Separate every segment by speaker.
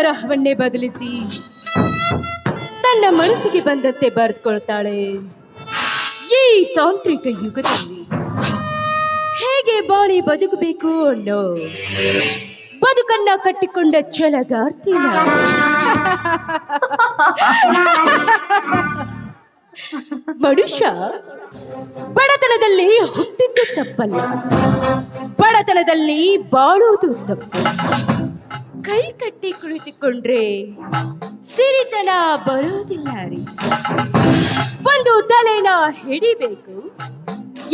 Speaker 1: ಬರಹವನ್ನೇ ಬದಲಿಸಿ ತನ್ನ ಮನಸ್ಸಿಗೆ ಬಂದಂತೆ ಬರೆದುಕೊಳ್ತಾಳೆ. ಈ ತಾಂತ್ರಿಕ ಯುಗದಲ್ಲಿ ಹೇಗೆ ಬಾಳಿ ಬದುಕಬೇಕು ಅನ್ನೋ ಬದುಕನ್ನ ಕಟ್ಟಿಕೊಂಡ ಛಲಗಾರ್ತಿನ ಮನುಷ್ಯ ಬಡತನದಲ್ಲಿ ಹುಟ್ಟಿದ್ದು ತಪ್ಪಲ್ಲ, ಬಡತನದಲ್ಲಿ ಬಾಳುವುದು ತಪ್ಪು. ಕೈ ಕಟ್ಟಿ ಕುಳಿತುಕೊಂಡ್ರೆ ಸಿರಿತನ ಬರೋದಿಲ್ಲ ರೀ. ಒಂದು ತಲೆನ ಹಿಡಿಬೇಕು,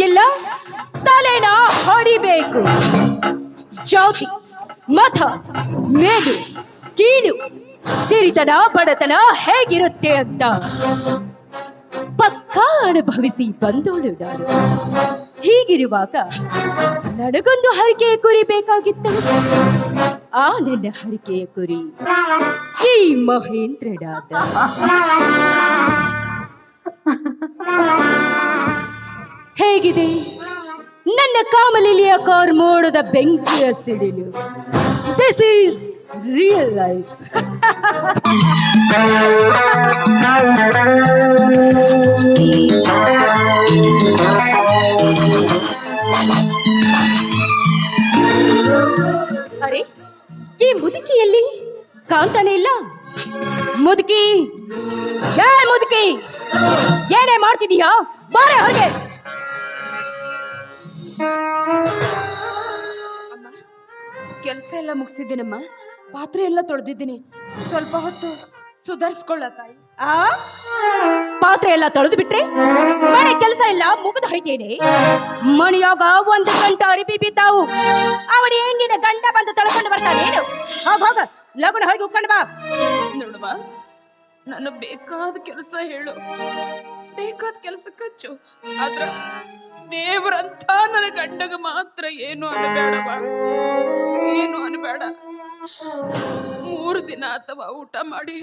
Speaker 1: ಇಲ್ಲ ತಲೆನ ಹೊಡಿಬೇಕು. ಜಾತಿ, ಮತ, ಮೇಲು ಕೀಳು, ಸಿರಿತನ ಬಡತನ ಹೇಗಿರುತ್ತೆ ಅಂತ ಪಕ್ಕಾ ಅನುಭವಿಸಿ ಬಂದೋಳು ನಾನು. ಹೀಗಿರುವಾಗ ನನಗೊಂದು ಹರಿಕೆಯ ಕುರಿ ಬೇಕಾಗಿತ್ತು. ಆ ನನ್ನ ಹರಿಕೆಯ ಕುರಿ ಈ ಮಹೇಂದ್ರನಾದ. ಹೇಗಿದೆ ನನ್ನ ಕಾಮಲಿಲಿಯ ಕಾರ್ಮೋಡದ ಬೆಂಕಿಯ ಸಿಡಿಲು? This is real life. ಅರೆ, ಈ ಮುದುಕಿಯಲ್ಲಿ ಕಾಣ್ತಾನೆ ಇಲ್ಲ. ಮುದುಕಿ, ಏ ಮುದುಕಿ, ಏನೇ ಮಾಡ್ತಿದೀಯಾ? ಬಾರೆ ಹೊರಗೆ.
Speaker 2: ಕೆಲಸ ಎಲ್ಲ ಮುಗಿಸಿದ್ದೀನಮ್ಮ, ಪಾತ್ರೆ ಎಲ್ಲ ತೊಳೆದಿದ್ದೀನಿ. ಸ್ವಲ್ಪ ಹೊತ್ತು ಸುಧಾರಿಸ್ಕೊಳ್ಳ ತಾಯಿ.
Speaker 1: ಆ ಪಾತ್ರೆ ಎಲ್ಲ ತೊಳೆದು ಬಿಟ್ರೆ ಮನೆ ಕೆಲಸ ಎಲ್ಲ ಮುಗಿದು ಹೋಯ್ತೇನೆ. ಮನೆಯಾಗ 1 ಗಂಟೆ ಅರಿಬಿ ಬಿದ್ದಾವು. ಅವನ ಹೆಂಗಿನ ಗಂಡ ಬಂದು ತೊಳ್ಕೊಂಡು ಬರ್ತಾನೇನು? ಹೋಗ ಲಗುಣ ಹೋಗಿ ಉಕ್ಕೊಂಡು ಬಾ.
Speaker 2: ನೋಡುವ, ನಾನು ಬೇಕಾದ ಕೆಲಸ ಹೇಳು, ಬೇಕಾದ ಕೆಲಸ ಖರ್ಚು. ಆದ್ರ ದೇವರಂತ ನನ್ನ ಗಂಡಗ ಮಾತ್ರ ಏನು ಅನ್ಬೇಡವ, ಏನು ಅನ್ಬೇಡ. 3 ದಿನ ಅಥವಾ ಊಟ ಮಾಡಿ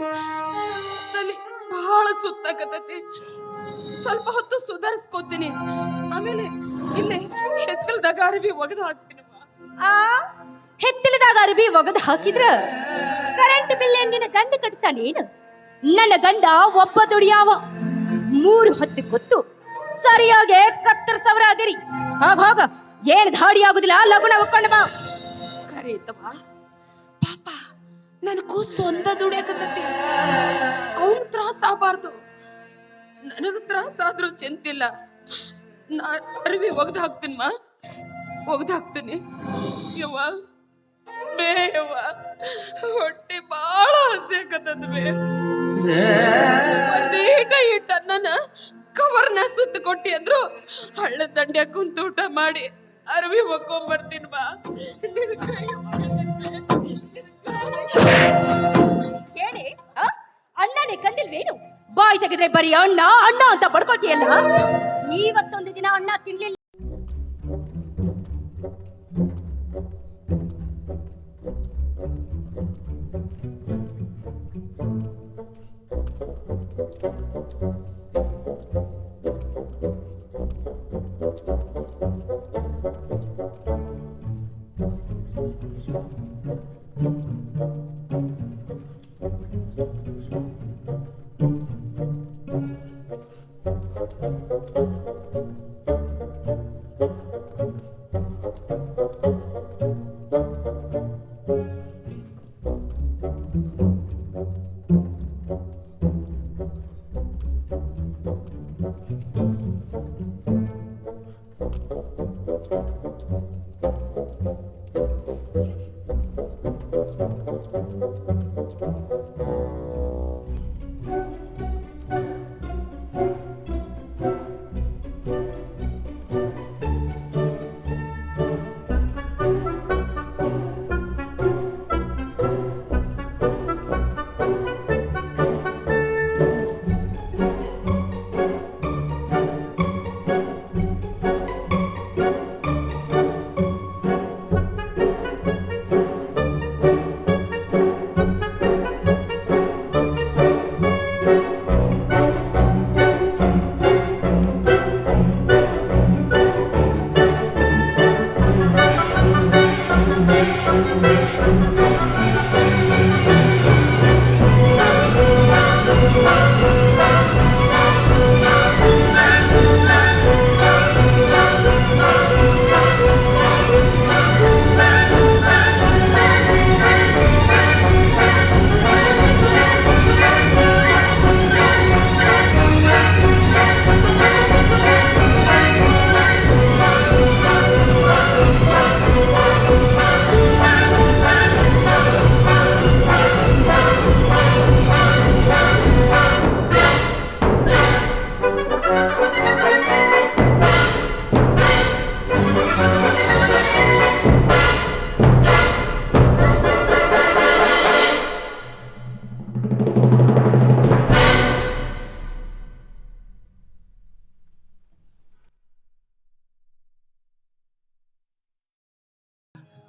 Speaker 2: ತಲೆ ಬಹಳ ಸುತ್ತಾಕತೈತಿ. ಸ್ವಲ್ಪ ಹೊತ್ತು ಸುಧಾರಿಸ್ಕೋತೀನಿ, ಆಮೇಲೆ ಇಲ್ಲೇ ಹೆತ್ತಲದಾಗ ಅರಿವಿ ಒಗದು ಹಾಕ್ತೀನಿ.
Speaker 1: ಆ ಹೆತ್ತಲದಾಗ ಅರಿವಿ ಒಗದು ಹಾಕಿದ್ರ ಕರೆಂಟ್ ಬಿಲ್ ಹೆಂಗಿನ ಗಂಡ ಕಟ್ತಾನೇನು? ನನ್ನ ಗಂಡ ಒಬ್ಬ ದುಡಿಯಾವ. 3 ಹೊತ್ತು ಗೊತ್ತು ಸರಿಯಾಗಿ 70,000 ಅದಿರಿ. ಹೋಗ, ಏನ್ ಧಾಡಿ ಆಗುದಿಲ್ಲ, ಲಗುಣ ಉಕ್ಕೊಂಡು ಬಾ.
Speaker 2: ಕರೀತವ ಪಾಪ, ನನಗೂ ಸ್ವಂತ ದುಡಿಯಾಕತೈತಿ. ಅವನ್ ತ್ರಾಸ ಆಗಬಾರ್ದು, ನನಗ ತ್ರಾಸ ಆದ್ರೂ ಚಿಂತಿಲ್ಲ. ನಾ ಅರಿವಿ ಒಗ್ದು ಹಾಕ್ತೀನಿ, ಒಗ್ದು ಹಾಕ್ತೀನಿ. ಯವ್ವ ಬೇ, ಯವ್ವ ಹೊಟ್ಟೆ ಬಾಳ ಹಸಿ ಆಕತ್ತದ ಬೇ. ಒಂದೀಟ ಇಟ್ಟ ನನ್ನ ಕವರ್ನ ಸುತ್ತ ಕೊಟ್ಟಿ ಅಂದ್ರು ಹಳ್ಳ ದಂಡ್ಯ ಕುಂತ ಊಟ ಮಾಡಿ ಅರಿವಿ ಒಕ್ಕೊಂಬರ್ತೀನಿ ಬಾ.
Speaker 1: ಹೇಳಿ, ಅಣ್ಣನೇ ಕಂಡಿಲ್ವೇನು? ಬಾಯಿ ತೆಗೆದ್ರೆ ಬರೀ ಅಣ್ಣ ಅಣ್ಣ ಅಂತ ಬಡ್ಕೊಳ್ತೀಯಲ್ಲ. ಇವತ್ತೊಂದು ದಿನ ಅಣ್ಣ ತಿನ್ಲಿಲ್ಲ.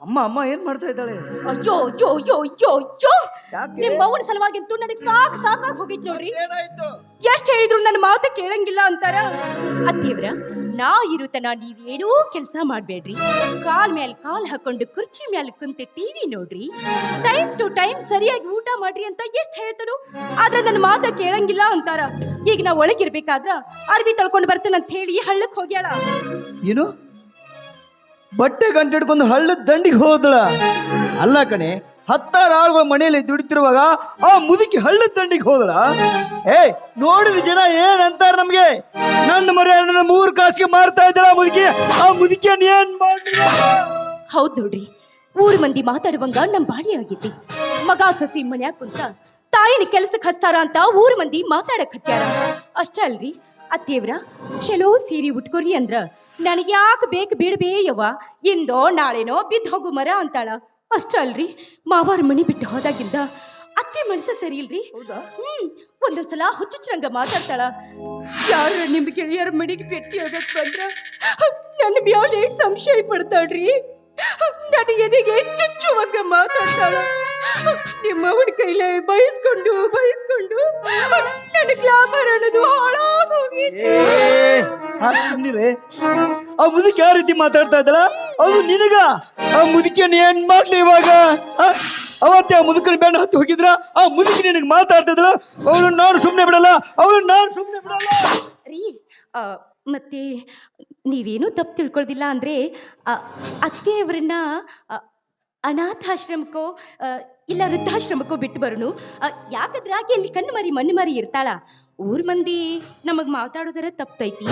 Speaker 3: ಅಮ್ಮ ಅಮ್ಮ ಏನ್ ಮಾಡ್ತಾ ಇದ್ದಾಳೆ?
Speaker 1: ಅಯ್ಯೋ ಅಯ್ಯೋ ಅಯ್ಯೋ ಅಯ್ಯೋ ಅಯ್ಯೋ
Speaker 3: ಯಾಕೆ?
Speaker 1: ನಿಮ್ ಮೌನ ಸಲುವಾಗಿಂತೂ ನನಗೆ ಸಾಕಾಗಿ ಹೋಗಿತ್ತು ನೋಡ್ರಿ.
Speaker 3: ಏನಾಯ್ತು?
Speaker 1: ಎಷ್ಟ್ ಹೇಳಿದ್ರು ನನ್ನ ಮಾತು ಕೇಳಂಗಿಲ್ಲ ಅಂತಾರ. ಅತ್ತಿಯವ್ರ, ನಾ ಇರುತನ ನೀವೇನೂ ಕೆಲಸ ಮಾಡ್ಬೇಡ್ರಿ. ಕಾಲ್ ಮೇಲೆ ಕಾಲ್ ಹಾಕೊಂಡು ಕುರ್ಚಿ ಮೇಲೆ ಕುಂತು ಟಿವಿ ನೋಡ್ರಿ, ಟೈಮ್ ಟು ಟೈಮ್ ಸರಿಯಾಗಿ ಊಟ ಮಾಡ್ರಿ ಅಂತ ಎಷ್ಟ್ ಹೇಳ್ತಾನು. ಆದ್ರೆ ನನ್ನ ಮಾತ ಕೇಳಂಗಿಲ್ಲ ಅಂತಾರ. ಈಗ ನಾ ಒಳಗಿರ್ಬೇಕಾದ್ರ ಅರ್ಬಿ ತಳ್ಕೊಂಡು ಬರ್ತೇನೆ ಅಂತ ಹೇಳಿ ಹಳ್ಳಕ್ ಹೋಗ್ಯಾಳ.
Speaker 3: ಏನು ಬಟ್ಟೆ ಗಂಟೆಡ್ಕೊಂಡು ಹಳ್ಳದ ದಂಡಿಗೆ ಹೋದಳ? ಅಲ್ಲ ಕಣೆ, 10 ಆಳುಗಳ ಮನೆಯಲ್ಲಿ ದುಡಿತಿರುವಾಗ ಆ ಮುದುಕಿ ಹಳ್ಳದ ದಂಡಿಗೆ ಹೋದಳ. ನೋಡಿದ ಜನ ಏನಂತಾರ ನಮ್ಗೆ? ನನ್ನ ಮರ್ಯಾದನ್ನ 3 ಕಾಸಿಗೆ ಮಾರ್ತಾ ಇದ್ದಳ ಮುದುಕಿ. ಆ ಮುದುಕಿಯನ್ನ ಏನ್ ಮಾಡ್ಲಿ?
Speaker 1: ಹೌದ್ ನೋಡ್ರಿ, ಊರ್ ಮಂದಿ ಮಾತಾಡುವಂಗ ನಮ್ ಬಾಡಿ ಆಗೈತಿ. ಮಗ ಸಸಿ ಮನ್ಯಾಗ ಕುಂತ ತಾಯಿನ ಕೆಲ್ಸಕ್ಕೆ ಹಚ್ತಾರ ಅಂತ ಊರ್ ಮಂದಿ ಮಾತಾಡಕ್ ಹತ್ಯಾರ. ಅಷ್ಟ ಅಲ್ರಿ ಅತ್ತಿಯವ್ರ, ಚಲೋ ಸೀರೆ ಉಟ್ಕೊರಿ ಅಂದ್ರ ನನಗ್ ಯಾಕೆ ಬೇಕು ಬಿಡ್ಬೇ ಯವ್ವ, ಇಂದೋ ನಾಳೆನೋ ಬಿದ್ದು ಹೋಗು ಮರ ಅಂತಾಳ. ಅಷ್ಟ ಅಲ್ರಿ, ಮಾವಾರ ಮನಿ ಬಿಟ್ಟು ಹೋದಾಗಿಂದ ಅತ್ತೆ ಮನಸ್ಸ ಸರಿ ಇಲ್ರಿ. ಒಂದೊಂದ್ಸಲ ಹುಚ್ಚುಚ್ರಂಗ ಮಾತಾಡ್ತಾಳ. ಯಾರ ನಿಮ್ ಗೆಳೆಯರ ಮನೆಗೆ ಭೇಟಿ ಆಗಕ್ ಬಂದ್ರ ನನ್ನ ಮ್ಯಾಲೆ ಸಂಶಯ ಪಡ್ತಾಳ್ರಿ. ನನ್ನ ಎದೆಗೆ ಚುಚ್ಚುವಂಗ ಮಾತಾಡ್ತಾಳ. ನಿಮ್ಮವನ ಕೈಲೇ ಬಯಸ್ಕೊಂಡು ನನ್ನ ಗ್ಲಾಮರ್ ಅನ್ನೋದು ಹಾಳಾಗ್ ಹೋಗಿತ್ತು.
Speaker 3: ಸುಮ್ನಿರೆ. ಆ ಮುದುಕಿ ಯಾವ ರೀತಿ ಮಾತಾಡ್ತಾ ಇದ್ದಳ? ಅದು ನಿನಗ? ಆ ಮುದುಕಿಯನ್ನ ಏನ್ ಮಾಡ್ಲಿ ಇವಾಗ? ಅವತ್ತೇ ಆ ಮುದುಕನ ಬೆಣ್ಣ ಹತ್ತಿ ಹೋಗಿದ್ರ ಆ ಮುದುಕಿ ನಿನಗೆ ಮಾತಾಡ್ತಾ ಇದ್ದಳ. ಅವಳು ನಾನು ಸುಮ್ನೆ ಬಿಡಲ್ಲ
Speaker 1: ರೀ. ಮತ್ತೆ ನೀವೇನು ತಪ್ಪು ತಿಳ್ಕೊಳ್ದಿಲ್ಲ ಅಂದ್ರೆ ಅತ್ತೆಯವರನ್ನ ಅನಾಥಾಶ್ರಮಕ್ಕೋ ಇಲ್ಲ ವೃದ್ಧಾಶ್ರಮಕ್ಕೋ ಬಿಟ್ಟು ಬರೋನು. ಯಾಕಂದ್ರೆ ಆಕೆ ಇಲ್ಲಿ ಕಣ್ಣು ಮರಿ ಮಣ್ಣು ಮರಿ ಇರ್ತಾಳ. ಊರ್ ಮಂದಿ ನಮಗ್ ಮಾತಾಡೋದರ ತಪ್ಪೈತಿ.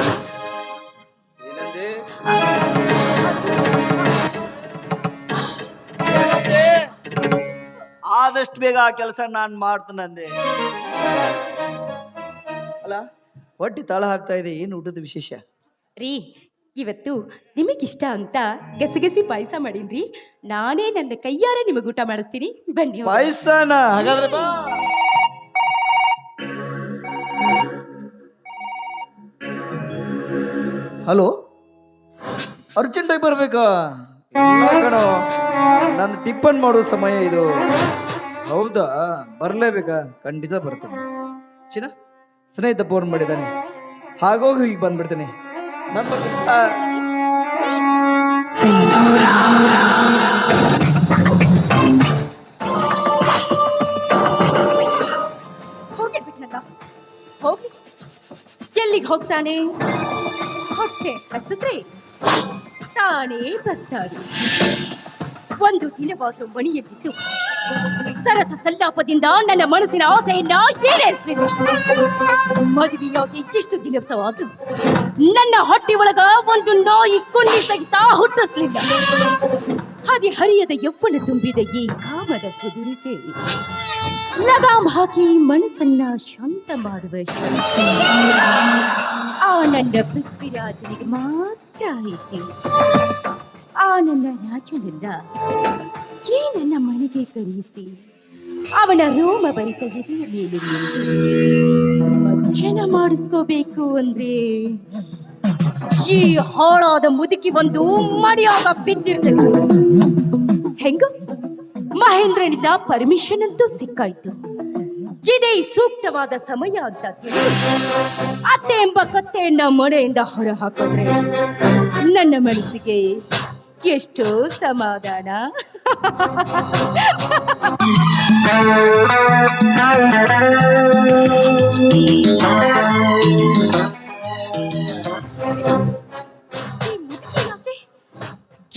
Speaker 3: ಆದಷ್ಟು ಬೇಗ ಆ ಕೆಲಸ ನಾನು ಮಾಡ್ತೇನಂದೆ. ಅಲ್ಲ, ಹೊಟ್ಟಿ ತಾಳ ಹಾಕ್ತಾ ಇದೆ. ಏನು ಊಟದ ವಿಶೇಷ?
Speaker 1: ರೀ, ಇವತ್ತು ನಿಮಗಿಷ್ಟ ಅಂತ ಗಸಗಸಿ ಪಾಯಸ ಮಾಡೀನ್ರಿ. ನಾನೇ ನನ್ನ ಕೈಯಾರೆ ನಿಮಗೆ ಊಟ ಮಾಡಿಸ್ತೀನಿ, ಬನ್ನಿ.
Speaker 3: ಪಾಯಸನ? ಹಾಗಾದ್ರೆ ಬಾ. ಹಲೋ, ಅರ್ಜೆಂಟಾಗಿ ಬರ್ಬೇಕಾ? ಇಲ್ಲ ಕಣೋ, ನನ್ನ ಟಿಫನ್ ಮಾಡೋ ಸಮಯ ಇದು. ಹೌದಾ, ಬರ್ಲೇಬೇಕಾ? ಖಂಡಿತ ಬರ್ತೇನೆ. ಚಿನ್ನ, ಸ್ನೇಹಿತ ಫೋನ್ ಮಾಡಿದ್ದಾನೆ, ಹಾಗೋಗಿ ಈಗ ಬಂದ್ಬಿಡ್ತೇನೆ.
Speaker 1: ಹೋಗಿ ಎಲ್ಲಿಗೆ ಹೋಗ್ತಾನೆ? ಹೊಟ್ಟೆ ಹಸಿದ್ರೆ ತಾನೇ ಬರ್ತಾನೆ. ಒಂದು ದಿನವಾಸು ಮಣಿಯಲ್ಲಿದ್ದು ಸರಸ ಸಲ್ಲಾಪದಿಂದ ನನ್ನ ಮನಸ್ಸಿನ ಆಸೆಯನ್ನ ಈಡೇರಿಸಲಿಲ್ಲ. ಮದುವೆಯಾಗಿ ಎಷ್ಟು ದಿವಸವಾದ್ರೂ ನನ್ನ ಹೊಟ್ಟೆ ಒಳಗ ಒಂದು ನಾಯಿ ಕುಂಡಿ ಸಹಿತ ಹುಟ್ಟಿಸ್ಲಿಲ್ಲ. ಹರಿಯದ ಯೌವನ ತುಂಬಿದ ಈ ಕಾಮದ ಕುದುರೆಗೆ ಲಗಾಮ್ ಹಾಕಿ ಮನಸ್ಸನ್ನ ಶಾಂತ ಮಾಡುವ ಶಕ್ತಿ ಆ ನನ್ನ ಪೃಥ್ವಿರಾಜನಿಗೆ ಮಾತ್ರ ಐತಿ. ಆ ನನ್ನ ರಾಜನನ್ನ ಈ ನನ್ನ ಮನೆಗೆ ಕರೆಯಿಸಿ ಅವನ ರೋಮ ಭರಿತ ಎದೆಯ ಮೇಲೆ ಮಜ್ಜನ ಮಾಡಿಸ್ಕೋಬೇಕು ಅಂದ್ರೆ ಈ ಹಾಳಾದ ಮುದುಕಿ ಒಂದು ಮಡಿಯಾಗ ಬಿದ್ದಿರ್ತದೆ. ಹೆಂಗ ಮಹೇಂದ್ರನಿಂದ ಪರ್ಮಿಷನ್ ಅಂತೂ ಸಿಕ್ಕಾಯ್ತು. ಇದೇ ಸೂಕ್ತವಾದ ಸಮಯ ಅಂತ ತಿಳಿದು ಅತ್ತೆ ಎಂಬ ಕತ್ತೆಯನ್ನ ಮನೆಯಿಂದ ಹೊರ ಹಾಕಿದ್ರೆ ನನ್ನ ಮನಸ್ಸಿಗೆ ಎಷ್ಟೋ ಸಮಾಧಾನ.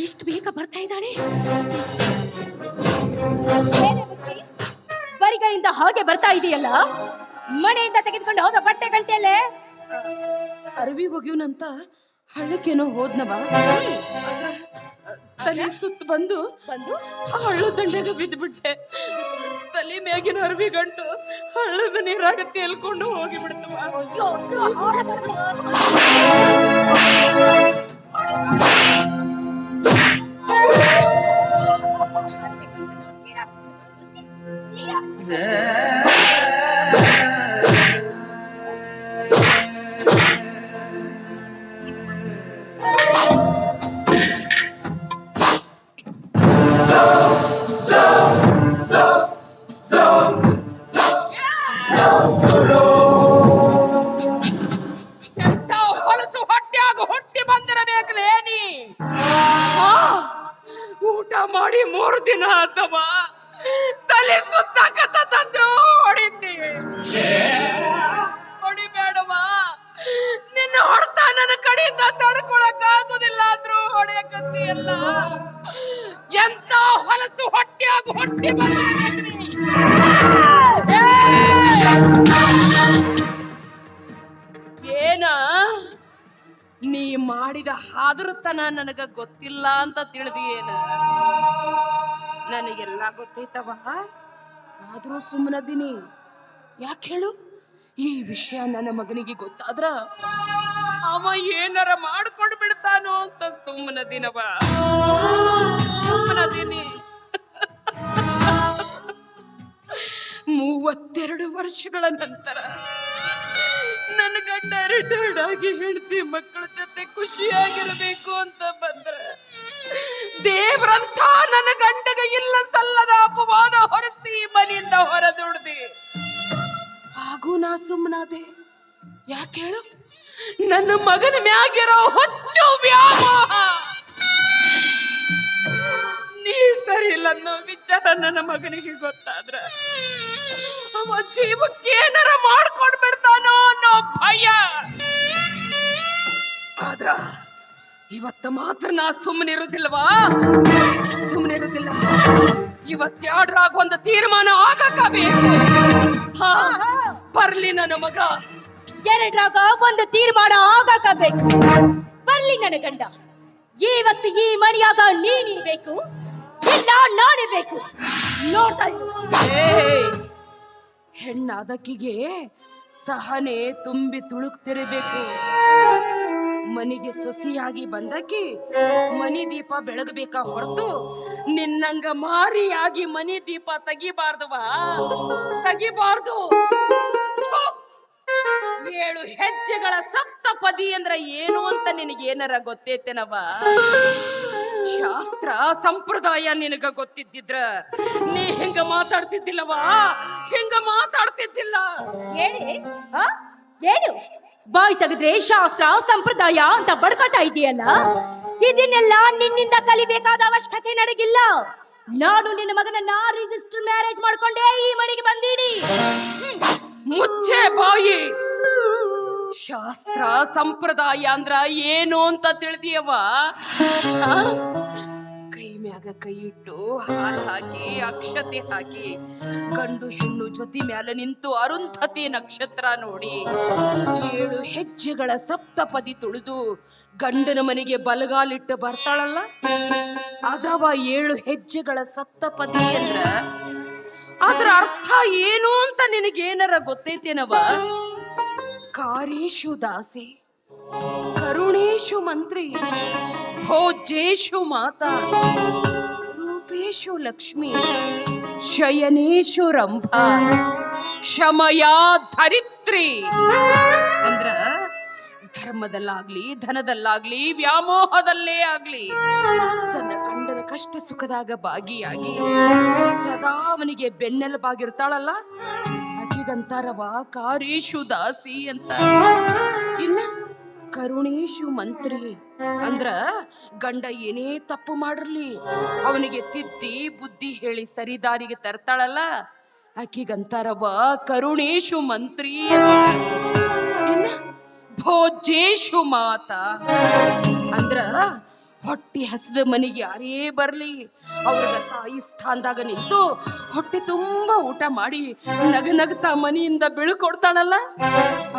Speaker 1: ಎಷ್ಟು ಬೇಗ ಬರ್ತಾ ಇದ್ದಾಳೆ. ಬರಿಗೈಯಿಂದ ಹಾಗೆ ಬರ್ತಾ ಇದೆಯಲ್ಲ, ಮನೆಯಿಂದ ತೆಗೆದುಕೊಂಡು ಹೋದ ಬಟ್ಟೆ ಗಂಟೆಯಲ್ಲೇ
Speaker 2: ಅರವಿ ಒಗಿಯುನಂತ ಹಳ್ಳಕ್ಕೇನೋ ಹೋದ್ನವ. ತಲೆ ಸುತ್ತ ಬಂದು ಹಳ್ಳ ದಂಡೆಗೆ ಬಿದ್ದುಬಿಟ್ಟೆ. ತಲೆ ಮ್ಯಾಗಿನ ಅರವಿ ಗಂಟು ಹಳ್ಳದ ನೀರಾಗ ತೇಲ್ಕೊಂಡು ಹೋಗಿ ಬಿಡ್ತವ. ಎಂತ ಹೊಲಸು ಹೊಟ್ಟೆಯಾಗ ಹುಟ್ಟಿ ಬಂದಿರಬೇಕಲೇ ನೀ. ಆ, ಊಟ ಮಾಡಿ 3 ದಿನ ಅಥವಾ ತಲೆ ಸುತ್ತಾಕತ್ತಂದ್ರು ಹೊಡಿತಿ. ಹೊಡಿಬೇಡವಾ, ನಿನ್ನ ಹೊಡ್ತಾ ನನ್ನ ಕಡೆಯಿಂದ ತಡ್ಕೊಳಕ್ ಆಗುದಿಲ್ಲ ಅಂದ್ರು ಹೊಡೆಯಕತ್ತಿಯಲ್ಲ. ಎಂತ ಹೊಲಸು ಹೊಟ್ಟೆಯಾಗ ಹೊಟ್ಟಿ ಬಂದಿರಬೇಕ್ರಿ. ಏನ ನೀ ಮಾಡಿದ ಹಾದರತನ ನನಗ ಗೊತ್ತಿಲ್ಲ ಅಂತ ತಿಳಿದಿಯೇನ? ನನಗೆಲ್ಲ ಗೊತ್ತೈತವ, ಆದ್ರೂ ಸುಮ್ಮನದಿನಿ. ಯಾಕೆ ಹೇಳು? ಈ ವಿಷಯ ನನ್ನ ಮಗನಿಗೆ ಗೊತ್ತಾದ್ರ ಅವ ಏನಾರ ಮಾಡ್ಕೊಂಡು ಬಿಡ್ತಾನೋ ಅಂತ ಸುಮ್ಮನದಿನವ. ಸುಮ್ಮನದಿನಿ. 32 ವರ್ಷಗಳ ನಂತರ ನನ್ನ ಗಂಡ ರಿಟೈರ್ಡ್ ಆಗಿ ಹೆಂಡತಿ ಮಕ್ಕಳ ಜೊತೆ ಖುಷಿಯಾಗಿರ್ಬೇಕು ಅಂತ ಬಂದ್ರೆ ದೇವ್ರಂತ ನನ್ನ ಗಂಡಗ ಇಲ್ಲ ಸಲ್ಲದ ಅಪವಾದ ಹೊರಸಿ ಮನೆಯಿಂದ ಹೊರದುಡ್ದಿ. ಹಾಗೂ ನಾ ಸುಮ್ಮನಾದೆ. ಯಾಕೆ ಹೇಳು? ನನ್ನ ಮಗನ ಮ್ಯಾಗಿರೋ ಹೊಚ್ಚು ವ್ಯಾಮೋಹ. ನೀ ಸರಿ ಇಲ್ಲ ಅನ್ನೋ ವಿಚಾರ ನನ್ನ ಮಗನಿಗೆ ಗೊತ್ತಾದ್ರ ಅವ ಜೀವಕ್ಕೆ ಏನಾರ ಮಾಡ್ಕೊಂಡ್ ಬಿಡ್ತಾನೋ ಅನ್ನೋ ಭಯ. ಆದ್ರ ಇವತ್ತು ಮಾತ್ರ ನಾ ಸುಮ್ಮನಿರುದಿಲ್ವಾ? ಸುಮ್ಮನಿರುದಿಲ್ಲ. ಇವತ್ತೆರಡರಾಗ ಒಂದು ತೀರ್ಮಾನ ಆಗಬೇಕು. ಹಾ, ಬರ್ಲಿ ನನ್ನ ಮಗ.
Speaker 1: 2ರಾಗ ಒಂದು ತೀರ್ಮಾನ ಆಗಬೇಕು. ಬರ್ಲಿ ನನ್ನ ಗಂಡ. ಇವತ್ತು ಈ ಮನೆಯಾಗ ನೀನಿರ್ಬೇಕು, ಇಲ್ಲ ನಾನಿರ್ಬೇಕು. ನೋಡ್ತಾ ಇರು.
Speaker 2: ಹೆಣ್ಣಾದಕ್ಕಿಗೆ ಸಹನೆ ತುಂಬಿ ತುಳುಕ್ತಿರಬೇಕು. ಮನೆಗೆ ಸೊಸೆಯಾಗಿ ಬಂದಕ್ಕೆ ಮನಿ ದೀಪ ಬೆಳಗಬೇಕಾ ಹೊರತು ನಿನ್ನಂಗ ಮಾರಿಯಾಗಿ ಮನಿ ದೀಪ ತೆಗಿಬಾರ್ದವಾ, ತೆಗಿಬಾರ್ದು. 7 ಹೆಜ್ಜೆಗಳ ಸಪ್ತಪದಿ ಅಂದ್ರ ಏನು ಅಂತ ನಿನಗೇನಾರ ಗೊತ್ತೈತೇನವ? ಶಾಸ್ತ್ರ ಸಂಪ್ರದಾಯ ನಿನಗ ಗೊತ್ತಿದ್ದಿದ್ರ ನೀ ಹಿಂಗ ಮಾತಾಡ್ತಿದ್ದಿಲ್ಲವಾ? ಹಿಂಗ ಮಾತಾಡ್ತಿದ್ದಿಲ್ಲ.
Speaker 1: ಏನು ಬಾಯ್ ತೆಗೆದ್ರೆ ಶಾಸ್ತ್ರ ಸಂಪ್ರದಾಯ ಅಂತ ಬಡ್ಕೋತಾ ಇದೆಯಲ್ಲ? ಇದನ್ನೆಲ್ಲ ನಿನ್ನಿಂದ ಕಲಿಬೇಕಾದ ಅವಶ್ಯಕತೆ ನನಗಿಲ್ಲ. ನಾನು ನಿನ್ನ ಮಗನನ್ನ ರಿಜಿಸ್ಟರ್ ಮ್ಯಾರೇಜ್ ಮಾಡ್ಕೊಂಡೇ ಈ ಮನೆಗೆ ಬಂದೀನಿ.
Speaker 2: ಮುಚ್ಚೆ ಬಾಯಿ. ಶಾಸ್ತ್ರ ಸಂಪ್ರದಾಯ ಅಂದ್ರ ಏನು ಅಂತ ತಿಳಿದಿಯವ? ಕೈ ಮ್ಯಾಗ ಕೈ ಇಟ್ಟು ಹಾಲು ಹಾಕಿ ಅಕ್ಷತೆ ಹಾಕಿ ಗಂಡು ಹೆಣ್ಣು ಜೊತೆ ಮ್ಯಾಲ ನಿಂತು ಅರುಂಧತಿ ನಕ್ಷತ್ರ ನೋಡಿ 7 ಹೆಜ್ಜೆಗಳ ಸಪ್ತಪದಿ ತುಳಿದು ಗಂಡನ ಮನೆಗೆ ಬಲಗಾಲಿಟ್ಟು ಬರ್ತಾಳಲ್ಲ, ಅದವ 7 ಹೆಜ್ಜೆಗಳ ಸಪ್ತಪದಿ ಅಂದ್ರ ಅದ್ರ ಅರ್ಥ ಏನು ಅಂತ ನಿನಗೇನಾರ ಗೊತ್ತೈತೇನವ? ಕಾರೇಶು ದಾಸಿ, ಕರುಣೇಶು ಮಂತ್ರಿ, ಭೋಜೇಶು ಮಾತಾ, ರೂಪೇಶು ಲಕ್ಷ್ಮಿ, ಶಯನೇಶು ರಂಭಾ, ಕ್ಷಮಯಾ ಧರಿತ್ರಿ. ಅಂದ್ರ ಧರ್ಮದಲ್ಲಾಗ್ಲಿ ಧನದಲ್ಲಾಗ್ಲಿ ವ್ಯಾಮೋಹದಲ್ಲೇ ಆಗ್ಲಿ ತನ್ನ ಗಂಡನ ಕಷ್ಟ ಸುಖದಾಗ ಭಾಗಿಯಾಗಿ ಸದಾ ಅವನಿಗೆ ಬೆನ್ನೆಲುಬಾಗಿರ್ತಾಳಲ್ಲ, ಆಕಿಗಂತಾರವ ಕಾರೇಶು ದಾಸಿ ಅಂತ. ಇನ್ನ ಕರುಣೇಶು ಮಂತ್ರಿ ಅಂದ್ರ ಗಂಡ ಏನೇ ತಪ್ಪು ಮಾಡಿರ್ಲಿ ಅವನಿಗೆ ತಿದ್ದಿ ಬುದ್ಧಿ ಹೇಳಿ ಸರಿದಾರಿಗೆ ತರ್ತಾಳಲ್ಲ, ಆಕಿಗಂತಾರವ ಕರುಣೇಶು ಮಂತ್ರಿ ಅಂತ. ಇನ್ನ ಭೋಜೇಶು ಮಾತಾ ಅಂದ್ರ ಹೊಟ್ಟಿ ಹಸಿದ ಮನೆಗೆ ಯಾರೇ ಬರ್ಲಿ ಅವ್ರಿಗೆ ತಾಯಿ ಸ್ಥಾನದಾಗ ನಿಂತು ಹೊಟ್ಟೆ ತುಂಬಾ ಊಟ ಮಾಡಿ ನಗನಗ್ತಾ ಮನೆಯಿಂದ ಬೀಳ್ಕೊಡ್ತಾಳಲ್ಲ,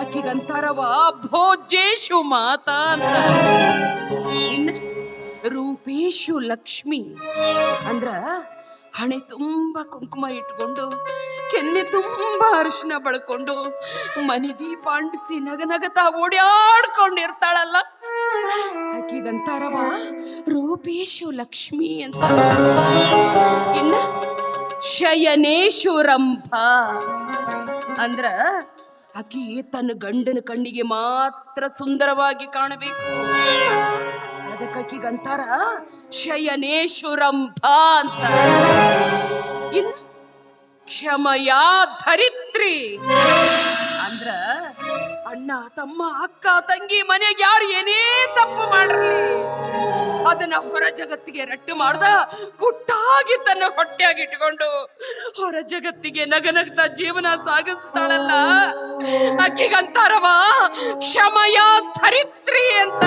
Speaker 2: ಆಕಿಗಂತಾರವ ಭೋಜೇಶು ಮಾತಾ ಅಂತ. ಇನ್ನ ರೂಪೇಶು ಲಕ್ಷ್ಮಿ ಅಂದ್ರ ಹಣೆ ತುಂಬಾ ಕುಂಕುಮ ಇಟ್ಕೊಂಡು ಕೆನ್ನೆ ತುಂಬಾ ಅರಿಶಿನ ಬಳ್ಕೊಂಡು ಮನೆ ದೀಪ ಅಂಟಿಸಿ ನಗನಗತಾ ಓಡಾಡ್ಕೊಂಡಿರ್ತಾಳಲ್ಲ, ಆಕಿಗಂತಾರವ ರೂಪೇಶು ಲಕ್ಷ್ಮಿ ಅಂತ. ಇನ್ನ ಶಯನೇಶು ರಂಭಾ ಅಂದ್ರ ಆಕಿ ತನ್ನ ಗಂಡನ ಕಣ್ಣಿಗೆ ಮಾತ್ರ ಸುಂದರವಾಗಿ ಕಾಣಬೇಕು, ಅದಕ್ಕಾಕಿಗಂತಾರ ಶಯನೇಶು ರಂಭಾ ಅಂತ. ಇನ್ನ ಕ್ಷಮಯಾ ಧರಿತ್ರಿ ಅಂದ್ರ ಅಣ್ಣ ತಮ್ಮ ಅಕ್ಕ ತಂಗಿ ಮನೆಗೆ ಯಾರು ಏನೇ ತಪ್ಪು ಮಾಡಿರ್ಲಿ ಅದನ್ನ ಹೊರ ಜಗತ್ತಿಗೆ ರಟ್ಟು ಮಾಡ್ದ ಗುಟ್ಟಾಗಿ ತನ್ನ ಹೊಟ್ಟೆಯಾಗಿ ಇಟ್ಕೊಂಡು ಹೊರ ಜಗತ್ತಿಗೆ ನಗನಗ್ತಾ ಜೀವನ ಸಾಗಿಸ್ತಾಳಲ್ಲ ಆಕಿಗಂತಾರವ ಕ್ಷಮಯ ಧರಿತ್ರಿ ಅಂತ.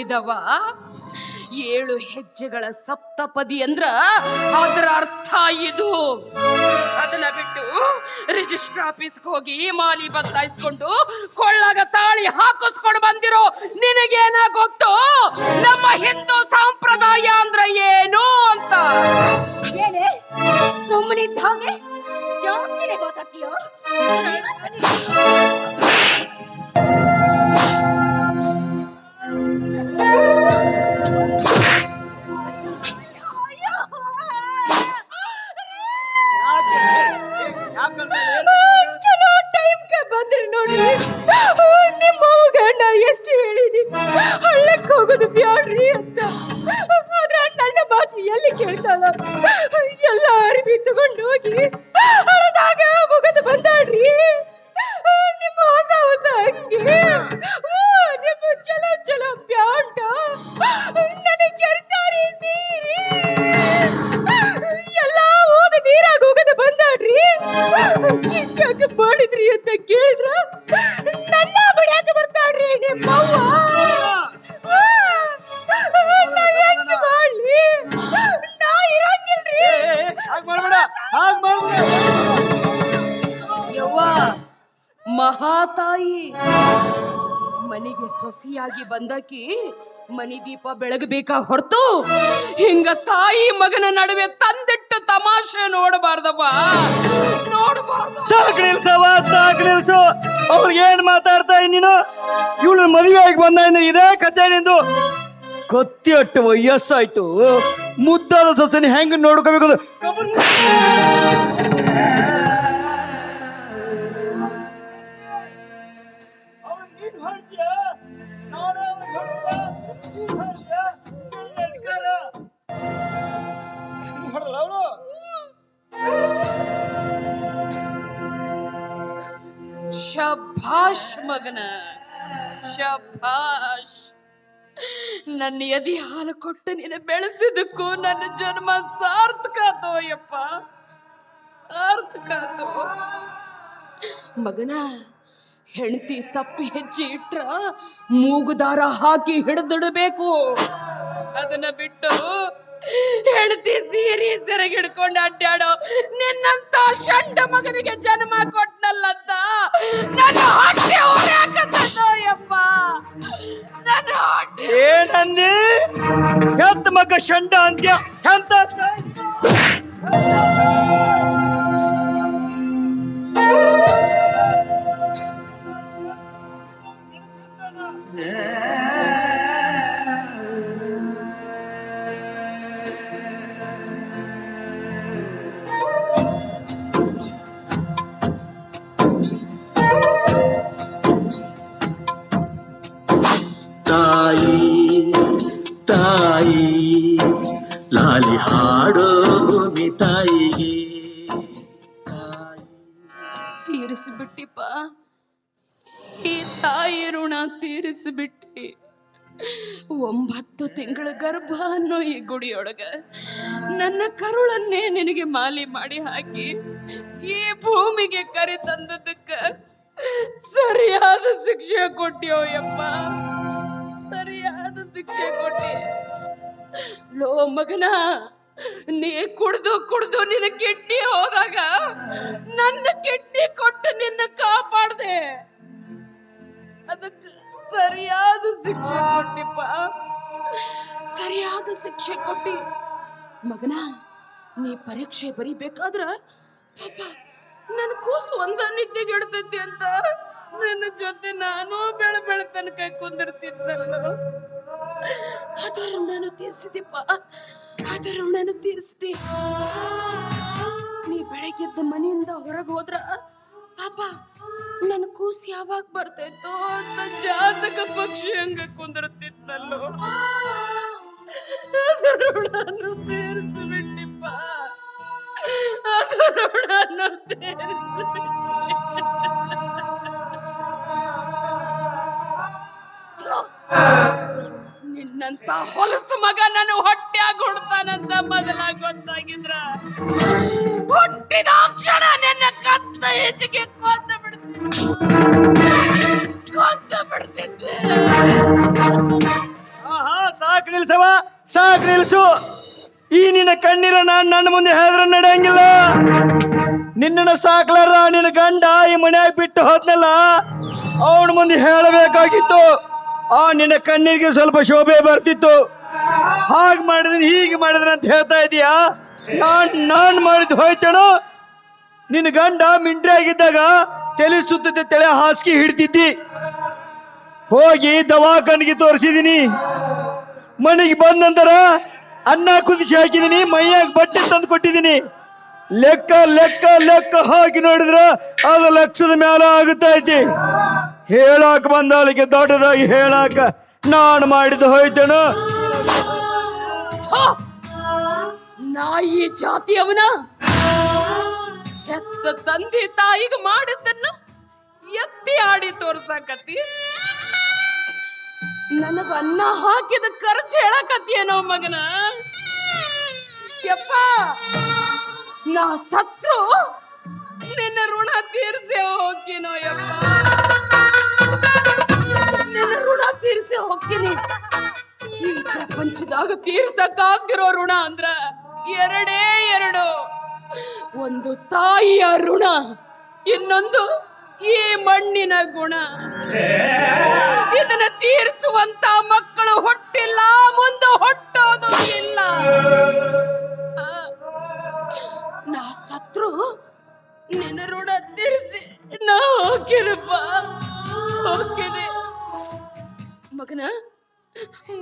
Speaker 2: ಇದವ 7 ಹೆಜ್ಜೆಗಳ ಸಪ್ತಪದಿ ಅಂದ್ರ ಅದರ ಅರ್ಥ ಇದು. ಅದನ್ನ ಬಿಟ್ಟು ರಿಜಿಸ್ಟರ್ ಆಫೀಸ್ಗೆ ಹೋಗಿ ಮಾಲಿ ಬದಲಾಯಿಸ್ಕೊಂಡು ಕೊಳ್ಳಾಗ ತಾಳಿ ಹಾಕಿಸ್ಕೊಂಡು ಬಂದಿರೋ ನಿನಗೇನ ಗೊತ್ತು ನಮ್ಮ ಹಿಂದೂ ಸಂಪ್ರದಾಯ ಅಂದ್ರ ಏನು ಅಂತ?
Speaker 1: ಏನೇ ಸುಮ್ಮನಿದ್ದ ಹಾಗೆ ಜಾಸ್ತಿನೇ ಮಾತಾಡ್ತೀಯೋ? ಚಲೋ ಟೈಮ್ಗೆ ಬಂದ್ರಿ ನೋಡಿ. ನಿಮ್ಮ ಗಂಡ ಎಷ್ಟು ಹೇಳಿದಿ ಹಳ್ಳಕ್ಕೆ ಹೋಗೋದು ಬ್ಯಾಡ್ರಿ ಅಂತ. ಆದ್ರೆ ನನ್ನ ಮಾತು ಎಲ್ಲಿ ಕೇಳ್ತಾಳ? ಎಲ್ಲ ಅರಿವಿ ತಗೊಂಡು ಹೋಗಿ ಹಳದಾಗ ಮುಗಿದು ಬಂದಾಡ್ರಿ. ನಿಮ್ಮ ಹೊಸ ಹೊಸ ಅಂಗಿ, ನಿಮ್ಮ ಚಲೋ ಚಲೋ ಪ್ಯಾಂಟ, ನನ್ನ ಚರ್ಕಾರಿ ಸೀರೆ ಎಲ್ಲ ಹೋಗಿ ನೀರಾಗ ಹೋಗದ ಬಂದಾಡ್ರಿ. ಚಿಕ್ಕ ಮಾಡಿದ್ರಿ ಅಂತ ಕೇಳಿದ್ರ ನನ್ನ ಬಿಡ್ಯಾಕ ಬರ್ತಾಡ್ರಿ ನಿಮ್ಮವ್ವ. ಮಾಡ್ಲಿ ನಾ ಇರಂಗಿಲ್ರಿ.
Speaker 2: ಯವ್ವ ಮಹಾತಾಯಿ ಮನೆಗೆ ಸೊಸೆಯಾಗಿ ಬಂದಾಕಿ ಮನಿ ದೀಪ ಬೆಳಗಬೇಕಾ ಹೊರತು ಹಿಂಗ ತಾಯಿ ಮಗನ ನಡುವೆ ತಂದಿಟ್ಟು ತಮಾಷೆ ನೋಡಬಾರ್ದವ್ವ, ನೋಡಬಾರ್ದು.
Speaker 3: ಸಾಕು ನಿಲ್ಸವ, ಸಾಕು ನಿಲ್ಸು. ಅವ್ರಿಗೆ ಏನ್ ಮಾತಾಡ್ತಾ ನೀನು? ಇವಳು ಮದುವೆ ಆಗಿ ಬಂದ ಇದೇ ಕತೆ ನಿಂದು. ಕತ್ತಿ ಅಟ್ಟು ವಯಸ್ಸಾಯ್ತು, ಮುದ್ದಾದ ಸೊಸೆನ ಹೆಂಗ್ ನೋಡ್ಕೋಬೇಕು?
Speaker 2: ಶಭಾಷ್ ಮಗನ, ಶಭಾಷ್. ನನ್ನ ಎದಿ ಹಾಲು ಕೊಟ್ಟು ನೀನು ಬೆಳೆಸಿದಕ್ಕೂ ನನ್ನ ಜನ್ಮ ಸಾರ್ಥಕ ಆತೋ ಯಪ್ಪ, ಸಾರ್ಥಕ ಆತೋ ಮಗನ. ಹೆಂಡತಿ ತಪ್ಪಿ ಹೆಜ್ಜೆ ಇಟ್ರ ಮೂಗುದಾರ ಹಾಕಿ ಹಿಡಿದಿಡಬೇಕು. ಅದನ್ನ ಬಿಟ್ಟು ಹೆಂಡತಿ ಸೀರಿ ಸೆರಗಿ ಹಿಡ್ಕೊಂಡು ಅಡ್ಡಾಡೋ ನಿನ್ನಂತ ಶಂಡ ಮಗನಿಗೆ ಜನ್ಮ ಕೊಟ್ನಲ್ಲಂತ ನನ್ನ ಹೊಟ್ಟೆ ಉರಿಯಾಕತ್ತದೋ ಯಪ್ಪ, ನನ್ನ ಹೊಟ್ಟೆ.
Speaker 3: ಏನಂದಿ? ಹೆತ್ತ ಮಗ ಶಂಡ ಅಂತ್ಯ ಎಂತ?
Speaker 4: ತಾಯಿ ಲಾಲಿ ಹಾಡೋ ಭೂಮಿ ತಾಯಿಗೆ
Speaker 2: ತೀರಿಸಿಬಿಟ್ಟಿಪ್ಪ, ಈ ತಾಯಿ ಋಣ ತೀರಿಸಿಬಿಟ್ಟಿ. 9 ತಿಂಗಳ ಗರ್ಭ ಅನ್ನೋ ಈ ಗುಡಿಯೊಳಗ ನನ್ನ ಕರುಳನ್ನೇ ನಿನಗೆ ಮಾಲಿ ಮಾಡಿ ಹಾಕಿ ಈ ಭೂಮಿಗೆ ಕರೆ ತಂದದಕ್ಕ ಸರಿಯಾದ ಶಿಕ್ಷೆ ಕೊಟ್ಟಿಯೋ ಯಪ್ಪ, ಸರಿಯಾದ ಶಿಕ್ಷೆ ಕೊಟ್ಟಿ. ಲೋ ಮಗನ, ನೀ ಕುಡ್ದು ನಿನ್ನ ಕಿಡ್ನಿ ಹೋದಾಗ ನನ್ನ ಕಿಡ್ನಿ ಕೊಟ್ಟು ನಿನ್ನ ಕಾಪಾಡ್ದೆ. ಅದಕ್ಕೆ ಸರಿಯಾದ ಶಿಕ್ಷೆ ಕೊಟ್ಟಿಪ್ಪ, ಸರಿಯಾದ ಶಿಕ್ಷೆ ಕೊಟ್ಟಿ. ಮಗನ, ನೀ ಪರೀಕ್ಷೆ ಬರಿಬೇಕಾದ್ರ ಪಾಪ ನನ್ನ ಕೂಸು ಒಂದ ನಿದ್ದೆಗೆ ಇಡ್ತೈತಿ ಅಂತ ನನ್ನ ಜೊತೆ ನಾನು ಬೆಳ ತನಕ ಕುಂದಿರ್ತಿದ್ದಲ್ಲ. ಅದರ ಋಣನು ತೀರ್ಸಿದಿಪ್ಪ, ಅದರ ಋಣನು ತೀರ್ಸಿದಿ. ನೀ ಬೆಳಗ್ಗೆದ್ದ ಮನೆಯಿಂದ ಹೊರಗೆ ಹೋದ್ರ ಪಾಪ ನನ್ನ ಕೂಸು ಯಾವಾಗ ಬರ್ತೈತೋ ಅಂತ ಜಾತಕ ಪಕ್ಷಿ ಹಂಗ ಕುಂದಿರ್ತಿದ್ನಲ್ಲೋ. ಅದರ ಋಣನು ತೀರ್ಸಿಬಿಟ್ಟಿಪ್ಪ. ಅದು ಋಣನು ತೀರಿಸು. ನಿನ್ನಂತ ಹೊಲಸು ಮಗ ನನ್ನ ಹೊಟ್ಟ್ಯಾಗ ಹುಡ್ತಾನಂತ ಮೊದಲಾಗ ಗೊತ್ತಾಗಿದ್ರ ಹುಟ್ಟಿದ ಕ್ಷಣ ನಿನ್ನ ಕತ್ತ ಹೆಚ್ಚಿಗೆ ಕೊಂದ ಬಿಡ್ತಿದ್ದೆ.
Speaker 3: ಆಹಾ, ಸಾಕು ನಿಲ್ಸವ, ಸಾಕು ನಿಲ್ಸು. ಈ ನಿನ್ನ ಕಣ್ಣೀರ ನಾನ್ ನನ್ನ ಮುಂದೆ ಹೇಳಿದ್ರೆ ನಡೆಯಂಗಿಲ್ಲ. ನಿನ್ನನ್ನ ಸಾಕ್ಲಾರ ನಿನ್ನ ಗಂಡ ಈ ಮನ್ಯಾಗ ಬಿಟ್ಟು ಹೋದ್ನಲ್ಲ, ಅವನ ಮುಂದೆ ಹೇಳಬೇಕಾಗಿತ್ತು. ಆ ನಿನ್ನ ಕಣ್ಣೀರಿಗೆ ಸ್ವಲ್ಪ ಶೋಭೆ ಬರ್ತಿತ್ತು. ಹಾಗೆ ಮಾಡಿದ್ರೆ ಹೀಗೆ ಮಾಡಿದ್ರೆ ಅಂತ ಹೇಳ್ತಾ ಇದೀಯಾ? ನಾನ್ ಮಾಡಿದ್ದು ಹೋಯ್ತೇನೋ. ನಿನ್ನ ಗಂಡ ಮಿಂಟ್ರಿ ಆಗಿದ್ದಾಗ ತಲೆ ಸುತ್ತದೆ, ತಲೆ ಹಾಸಿಗೆ ಹಿಡ್ತಿದ್ದಿ. ಹೋಗಿ ದವಾಖಾನಿಗೆ ತೋರಿಸಿದೀನಿ. ಮನೆಗೆ ಬಂದ ನಂತರ ಅನ್ನ ಕುದಿಸಿ ಹಾಕಿದೀನಿ, ಮೈಯಾಗ ಬಟ್ಟೆ ತಂದು ಕೊಟ್ಟಿದ್ದೀನಿ. ಲೆಕ್ಕ ಲೆಕ್ಕ ಲೆಕ್ಕ ಹಾಕಿ ನೋಡಿದ್ರ ಅದು ಲಕ್ಷದ ಮ್ಯಾಲ ಆಗುತ್ತಾ ಐತಿ. ಹೇಳಾಕ ಬಂದಾಳಿಗೆ ದೊಡ್ಡದಾಗಿ ಹೇಳಾಕ ನಾನು ಮಾಡಿದ್ದು ಹೋಯ್ತೇನೋ.
Speaker 2: ನಾ ಈ ಜಾತಿಯವನ ಹೆತ್ತ ತಂದೆ ತಾಯಿಗೆ ಮಾಡಿದ್ದನ್ನ ಎತ್ತಿ ಆಡಿ ತೋರ್ಸಾಕತ್ತಿ. ನನಗ ಅನ್ನ ಹಾಕಿದ ಖರ್ಚು ಹೇಳಕತ್ತೀಯನೋ ಮಗನ. ಯಪ್ಪ, ನಾ ಸತ್ರು ನಿನ್ನ ಋಣ ತೀರ್ಸೆ ಹೋಗ್ತೀನೋ ಯಪ್ಪ, ನಿನ್ನ ಋಣ ತೀರ್ಸೆ ಹೋಗ್ತೀನಿ. ಈ ಪ್ರಪಂಚದಾಗ ತೀರ್ಸಕ್ಕಾಗ್ದಿರೋ ಋಣ ಅಂದ್ರ ಎರಡೇ ಎರಡು. ಒಂದು ತಾಯಿಯ ಋಣ, ಇನ್ನೊಂದು ಈ ಮಣ್ಣಿನ ಗುಣ. ಇದನ್ನ ತೀರಿಸುವಂತ ಮಕ್ಕಳು ಹುಟ್ಟಿಲ್ಲ, ಮುಂದೆ ಹುಟ್ಟೋದು ಇಲ್ಲ. ನಾ ಸತ್ರು ನಿನ್ನ ಋಣ ತೀರಿಸಿ ನಾ ಹೋಗಿರಪ್ಪ, ಹೋಗ್ತೀನಿ. ಮಗನ,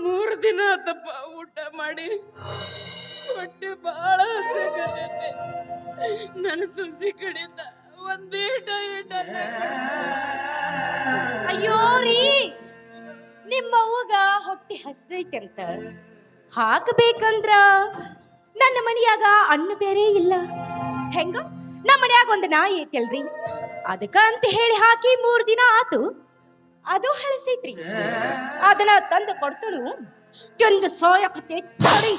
Speaker 2: 3 ದಿನ ಆತಪ್ಪ ಊಟ ಮಾಡಿ, ಹೊಟ್ಟೆ ಬಹಳ ಹಸಿವಾಗೈತೆ. ನನ್ನ ಸೊಸಿ ಕಡೆಯಿಂದ ಒಂದೇಟ
Speaker 1: ಅಯ್ಯೋ ರೀ, ನಿಮ್ಮ ಅವ್ವಗ ಹೊಟ್ಟೆ ಹಸಿದೈತಂತ ಹಾಕಬೇಕಂದ್ರ ನನ್ನ ಮನೆಯಾಗ ಅಣ್ಣ ಬೇರೆ ಇಲ್ಲ. ಹೆಂಗ ನಮ್ಮ ಮನ್ಯಾಗ ಒಂದು ನಾಯಿ ಐತಲ್ರಿ, ಅದಕ್ಕ ಅಂತ ಹೇಳಿ ಹಾಕಿ 3 ದಿನ ಆತು. ಅದು ಹಳಸೈತ್ರಿ, ಅದನ್ನ ತಂದು ಕೊಡ್ತಳು. ತಂದು ಸೋಯಕತ್ತೆ ತಡಿ.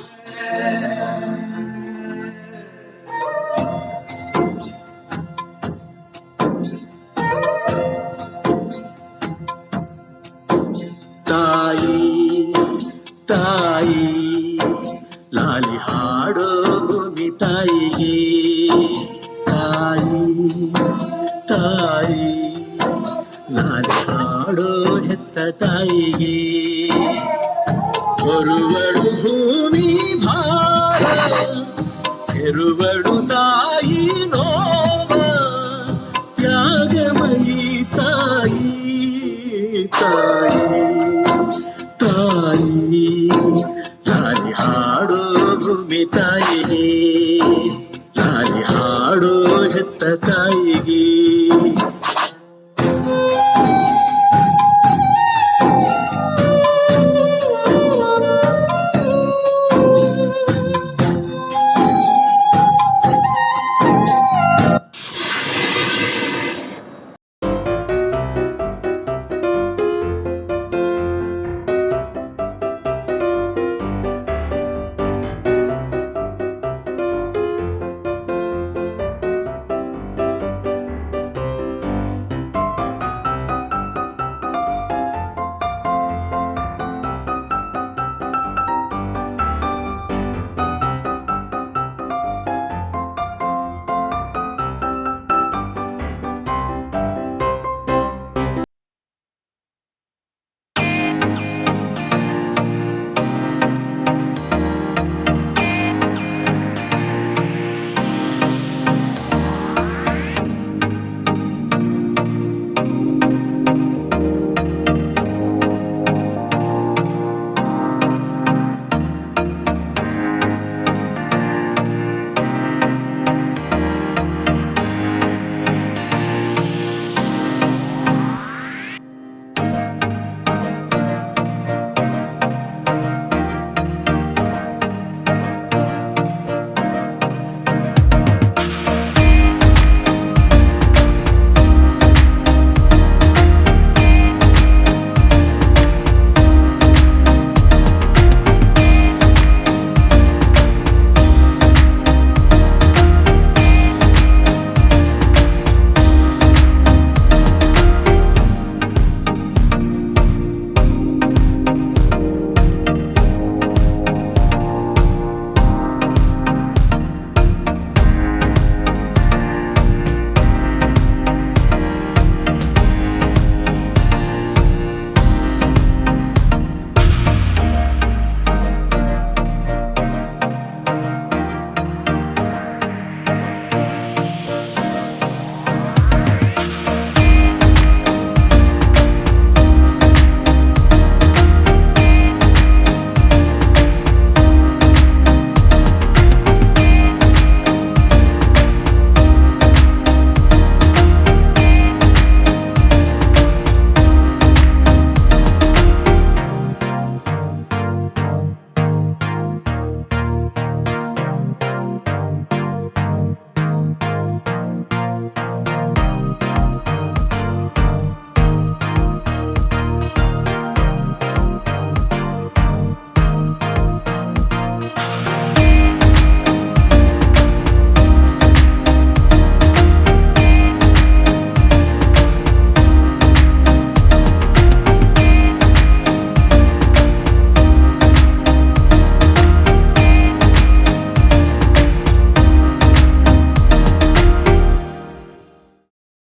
Speaker 4: ತಾಯಿ ತಾಯಿ ಲಾಲಿ ಹಾಡೋ ಭೂಮಿ ತಾಯಿಗೆ. ತಾಯಿ ತಾಯಿ ಲಾಲಿ ಹಾಡೋ ಹೆತ್ತ ತಾಯಿಗೆ. ಹೊರುವಳು ಭೂಮಿ ಭಾರ, ಹೆರುವಳು ತಾಯಿ ನೋವ. ತ್ಯಾಗಮಯಿ ತಾಯಿ ತಾಯಿ ತಾಯಿ ಲಾಲಿ ಹಾಡೋ ಭೂಮಿ ತಾಯಿಗೆ. ಲಾಲಿ ಹಾಡೋ ಹೆತ್ತ ತಾಯಿಗೆ.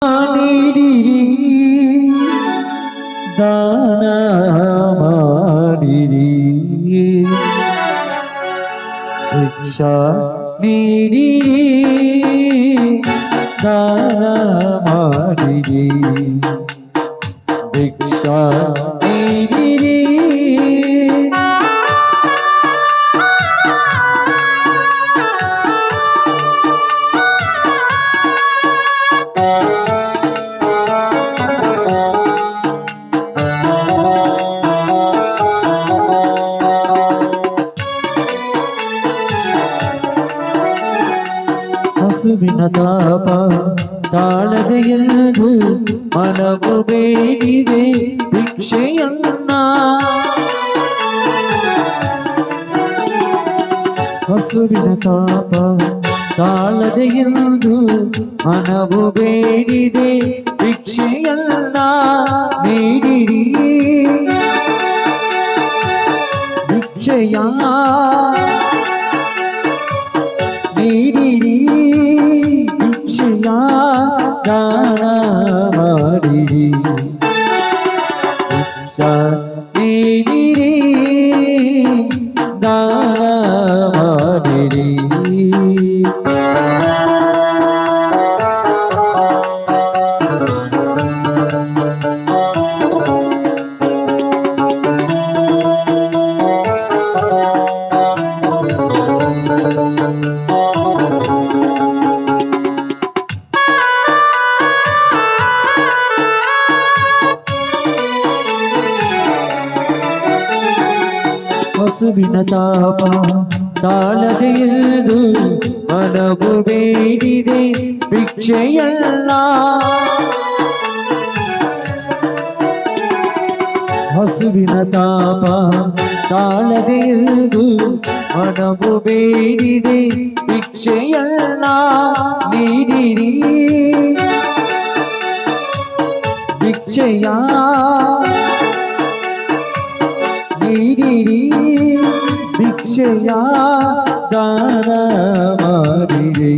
Speaker 5: ನೀಡಿರಿ ದಾನ ಮಾಡಿರಿ ಭಿಕ್ಷಾ ನೀಡಿರಿ ದಾನ ಮಾಡಿರಿ ಭಿಕ್ಷಾ ನೀಡಿರಿ ಹಸುವಿನ ತಾಪ ತಾಳದೆ ಎಂದು ಮನವು ಬೇಡಿದೆ ಭಿಕ್ಷೆಯನ್ನ ಹಸುವಿನ ತಾಪ ತಾಳದೆ ಎಂದು ಮನವು ಬೇಡಿದೆ ಭಿಕ್ಷೆಯನ್ನ ನೀಡಿರಿ ಭಿಕ್ಷೆಯ ನೀಡಿರಿ ಭಿಕ್ಷೆಯ ದಾನ ಮಾಡಿರಿ ಭಿಕ್ಷಾ ನೀಡಿರಿ ದಾನ ಮಾಡಿರಿ ಹಸುವಿನ ತಾಪ ತಾಳದೆ ಎಂದು ಮನವು ಬೇಡಿದೆ ಭಿಕ್ಷೆಯಲ್ಲ ಹಸುವಿನ ತಾಪ ತಾಳದೆ ಎಂದು ಮನವು ಬೇಡಿದೆ ಭಿಕ್ಷೆಯಲ್ಲ ನೀಡಿರಿ ಭಿಕ್ಷೆಯ ನೀಡಿರಿ ಭಿಕ್ಷೆಯ ದಾನ ಮಾಡಿರಿ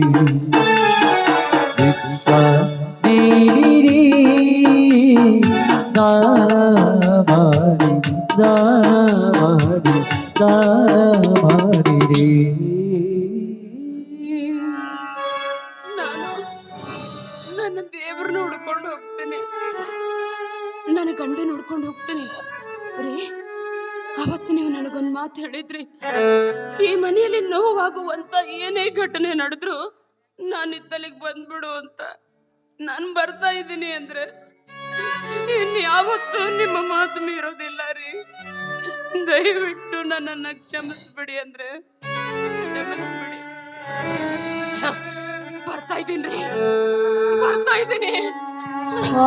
Speaker 5: ಭಿಕ್ಷಾ ನೀಡಿರಿ ದಾನ ಮಾಡಿ ದಾನ ಮಾಡಿ ದಾನ ಮಾಡಿರಿ
Speaker 2: ನಾನು ನನ್ನ ದೇವ್ರನ್ನ ಹುಡ್ಕೊಂಡು ಹೋಗ್ತೇನೆ, ನನ್ನ ಗಂಡನ ಹುಡ್ಕೊಂಡು ಹೋಗ್ತೇನೆ. ರೀ, ಅವತ್ತು ನೀವು ನನಗೊಂದು ಮಾತು ಹೇಳಿದ್ರಿ, ಈ ಮನೆಯಲ್ಲಿ ನೋವಾಗುವಂತ ಏನೇ ಘಟನೆ ನಡೆದ್ರು ನಾನಿದ್ದಲ್ಲಿಗೆ ಬಂದ್ಬಿಡು ಅಂತ. ನಾನು ಬರ್ತಾ ಇದ್ದೀನಿ ಅಂದ್ರೆ ಇನ್ಯಾವತ್ತೂ ನಿಮ್ಮ ಮಾತು ಮೀರೋದಿಲ್ಲ ರೀ. ದಯವಿಟ್ಟು ನನ್ನನ್ನ ಕ್ಷಮಿಸ್ಬಿಡಿ ಅಂದ್ರೆ ಕ್ಷಮಿಸ್ಬಿಡಿ. ಬರ್ತಾ ಇದ್ದೀನಿ.
Speaker 5: ಆ